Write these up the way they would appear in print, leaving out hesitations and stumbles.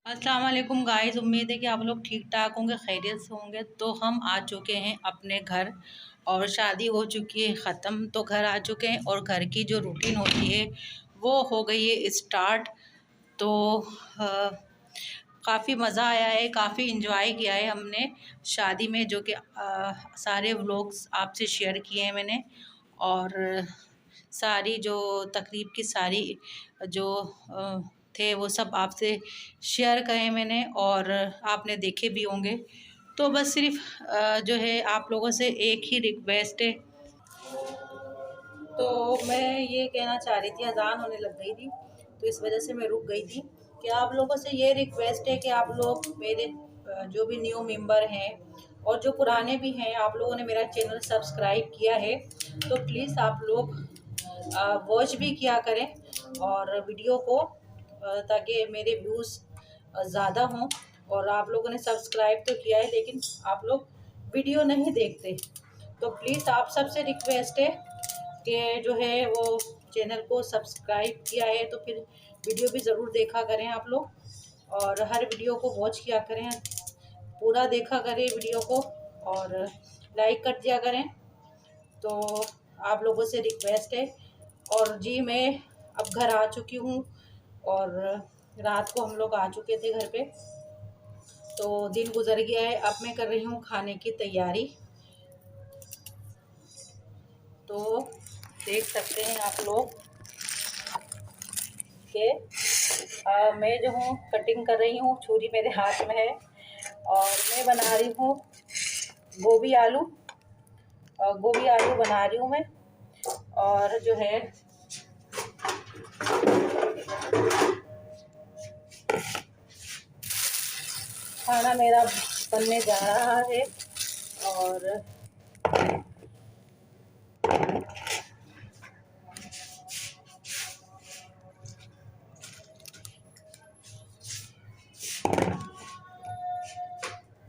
अस्सलाम वालेकुम गाइस। उम्मीद है कि आप लोग ठीक ठाक होंगे, खैरियत से होंगे। तो हम आ चुके हैं अपने घर और शादी हो चुकी है ख़त्म, तो घर आ चुके हैं और घर की जो रूटीन होती है वो हो गई है स्टार्ट। तो काफ़ी मज़ा आया है, काफ़ी इन्जॉय किया है हमने शादी में, जो कि सारे व्लॉग्स आपसे शेयर किए हैं मैंने। और सारी जो तकरीब की सारी जो थे वो सब आपसे शेयर करे मैंने और आपने देखे भी होंगे। तो बस सिर्फ जो है आप लोगों से एक ही रिक्वेस्ट है। तो मैं ये कहना चाह रही थी, अजान होने लग गई थी तो इस वजह से मैं रुक गई थी कि आप लोगों से ये रिक्वेस्ट है कि आप लोग मेरे जो भी न्यू मेंबर हैं और जो पुराने भी हैं, आप लोगों ने मेरा चैनल सब्सक्राइब किया है तो प्लीज़ आप लोग वॉच भी किया करें और वीडियो को, ताकि मेरे व्यूज़ ज़्यादा हों। और आप लोगों ने सब्सक्राइब तो किया है लेकिन आप लोग वीडियो नहीं देखते, तो प्लीज़ आप सबसे रिक्वेस्ट है कि जो है वो चैनल को सब्सक्राइब किया है तो फिर वीडियो भी ज़रूर देखा करें आप लोग और हर वीडियो को वॉच किया करें, पूरा देखा करें वीडियो को और लाइक कर दिया करें। तो आप लोगों से रिक्वेस्ट है। और जी मैं अब घर आ चुकी हूँ और रात को हम लोग आ चुके थे घर पे, तो दिन गुजर गया है। अब मैं कर रही हूँ खाने की तैयारी। तो देख सकते हैं आप लोग कि मैं जो हूँ कटिंग कर रही हूँ, छुरी मेरे हाथ में है और मैं बना रही हूँ गोभी आलू। गोभी आलू बना रही हूँ मैं। और जो है खाना मेरा बनने जा रहा है। और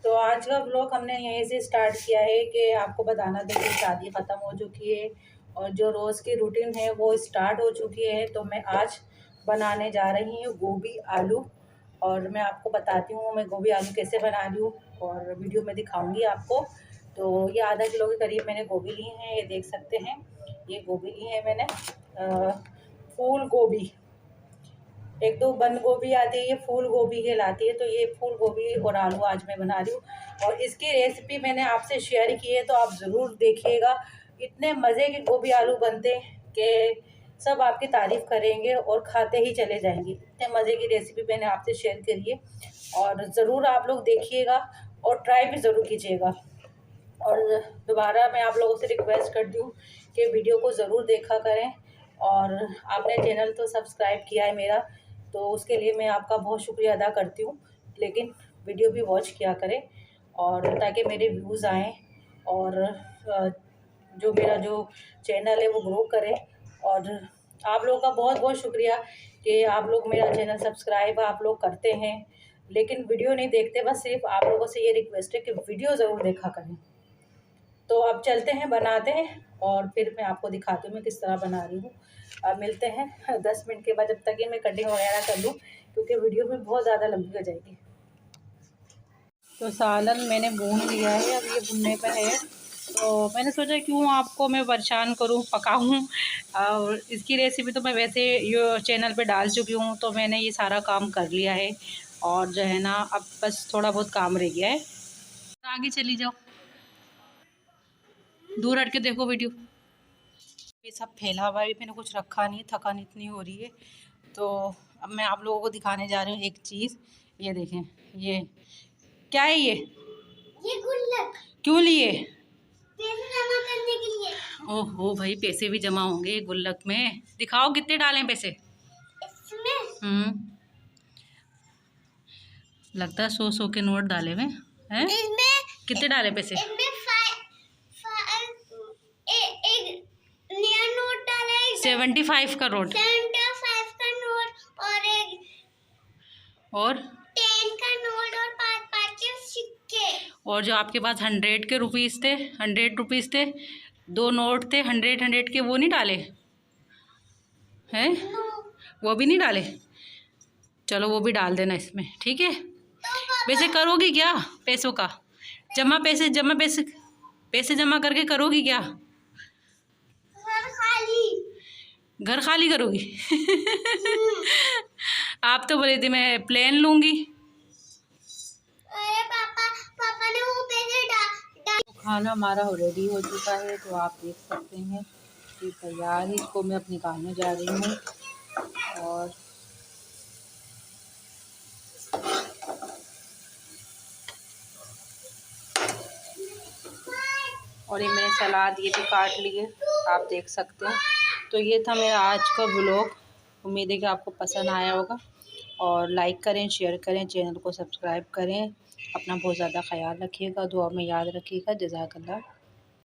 तो आज का व्लॉग हमने यहीं से स्टार्ट किया है कि आपको बताना था कि शादी ख़त्म हो चुकी है और जो रोज़ की रूटीन है वो स्टार्ट हो चुकी है। तो मैं आज बनाने जा रही हूँ गोभी आलू और मैं आपको बताती हूँ मैं गोभी आलू कैसे बना रही हूँ और वीडियो में दिखाऊंगी आपको। तो ये आधा किलो के करीब मैंने गोभी ली है, ये देख सकते हैं। ये गोभी ली है मैंने, फूल गोभी। एक दो बंद गोभी आती है, ये फूल गोभी कहलाती है। तो ये फूल गोभी और आलू आज मैं बना रही हूँ और इसकी रेसिपी मैंने आपसे शेयर की है तो आप ज़रूर देखिएगा। इतने मज़े के गोभी आलू बनते हैं कि सब आपकी तारीफ़ करेंगे और खाते ही चले जाएंगे। इतने मज़े की रेसिपी मैंने आपसे शेयर करी है और ज़रूर आप लोग देखिएगा और ट्राई भी ज़रूर कीजिएगा। और दोबारा मैं आप लोगों से रिक्वेस्ट करती हूँ कि वीडियो को ज़रूर देखा करें और आपने चैनल तो सब्सक्राइब किया है मेरा, तो उसके लिए मैं आपका बहुत शुक्रिया अदा करती हूँ। लेकिन वीडियो भी वॉच किया करें और ताकि मेरे व्यूज़ आएँ और जो मेरा जो चैनल है वो ग्रो करे। और आप लोगों का बहुत बहुत शुक्रिया कि आप लोग मेरा चैनल सब्सक्राइब आप लोग करते हैं लेकिन वीडियो नहीं देखते। बस सिर्फ आप लोगों से ये रिक्वेस्ट है कि वीडियो ज़रूर देखा करें। तो अब चलते हैं, बनाते हैं और फिर मैं आपको दिखाती हूँ मैं किस तरह बना रही हूँ। अब मिलते हैं 10 मिनट के बाद, जब तक ये मैं कटिंग वगैरह कर लूँ क्योंकि वीडियो भी बहुत ज़्यादा लंबी हो जाएगी। तो सालन मैंने भून लिया है, अब ये भुनने पर है। तो मैंने सोचा क्यों आपको मैं परेशान करूं, पकाऊं। और इसकी रेसिपी तो मैं वैसे ये चैनल पे डाल चुकी हूं, तो मैंने ये सारा काम कर लिया है और जो है ना अब बस थोड़ा बहुत काम रह गया है। आगे चली जाओ, दूर हट के देखो वीडियो। ये सब फैला हुआ है, मैंने कुछ रखा नहीं, थकान इतनी हो रही है। तो अब मैं आप लोगों को दिखाने जा रही हूँ एक चीज़। ये देखें, ये क्या है? ये गुल्लक क्यों लिए? पैसे जमा करने के लिए। ओहो भाई, पैसे भी जमा होंगे गुल्लक में। दिखाओ कितने डालें पैसे इसमें। लगता है 100 के नोट डाले हुए हैं। कितने डाले पैसे? एक नया नोट डाला है, 75 का नोट, 75 का नोट और 10 का नोट और 5 के सिक्के। और जो आपके पास 100 के रुपीस थे, 100 रुपीस थे, 2 नोट थे 100 के, वो नहीं डाले हैं? वो भी नहीं डाले। चलो वो भी डाल देना इसमें, ठीक है। वैसे करोगी क्या पैसों का पैसे जमा करके करोगी क्या? घर खाली करोगी? आप तो बोले थे मैं प्लेन लूंगी। अरे पापा ने वो पैसे खाना हमारा रेडी हो चुका है, तो आप देख सकते हैं कि तैयार है। इसको मैं अब निकालने जा रही हूँ। और ये मैंने सलाद ये भी काट लिए, आप देख सकते हैं। तो ये था मेरा आज का व्लॉग। उम्मीद है कि आपको पसंद आया होगा, और लाइक करें, शेयर करें, चैनल को सब्सक्राइब करें। अपना बहुत ज़्यादा ख्याल रखिएगा, दुआ में याद रखिएगा। जज़ाकल्लाह।